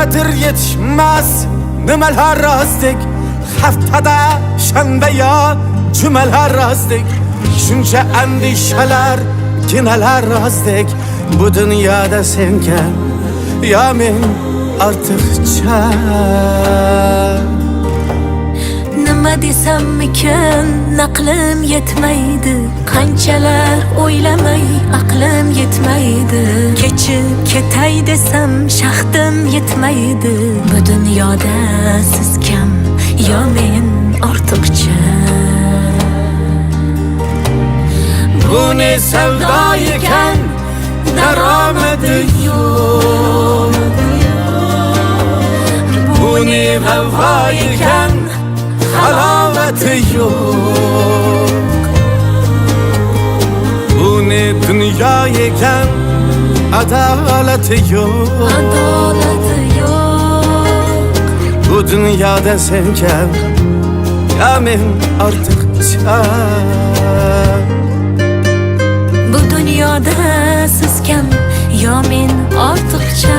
nimadir yetishmas nimalar rostdek, haftada shanba yo jumalar rostdek, shuncha andishalar ginalar rostdek. Bu dunyoda senkan yo men ortiqcha. Nima desammikin aqlim yetmaydi, qanchalar o'ylamay aqlim yetmaydi. Kechib ketay desam shahdim yetmaydi. Bu dunyoda siz kam yo men ortiqcha. Bu ne sevda ekan, daromadi yo'q. Bu ne vafo ekan, halovati yo'q. Bu ne dunyo ekan, adolati yo'q. Adolati yo'q. Bu dunyoda sen kam, yo men ortiqcha. Bu dunyoda siz kam yo men ortiqcha.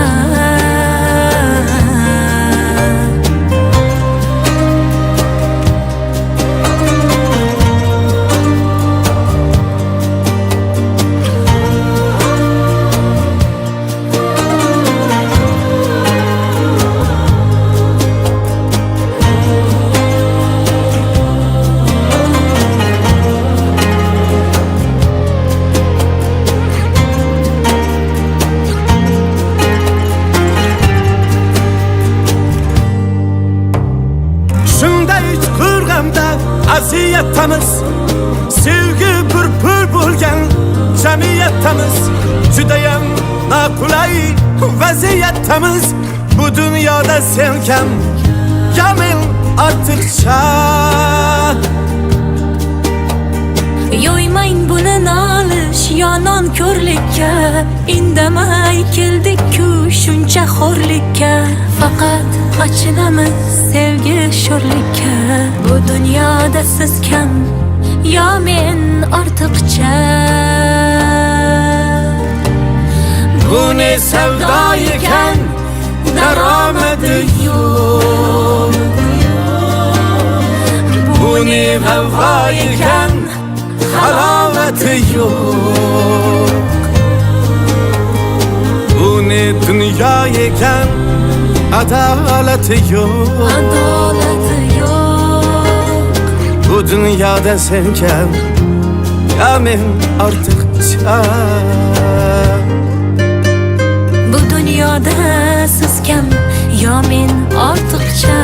Aziyatimiz, sevgi purpur bo'lgan jamiyatimiz, judayam noqulay vaziyatimiz. Bu dunyoda sen kam, yo men ortiqcha. Yo'ymang buni nolish yo nonko'rlikka, indamay keldik-ku shuncha xo'rlikka. Faqat achinamiz sevgi sho'rlikka. Bu dunyoda siz kam yo men ortiqcha. Bu ne sevda ekan, daromadi yo'q. Bu ne vafo ekan, halovati yo'q. Bu ne dunyo ekan, adolati yo'q. Adolati yo'q. Bu dunyoda sen kam, yo men ortiqcha. Bu dunyoda siz kam yo men ortiqcha.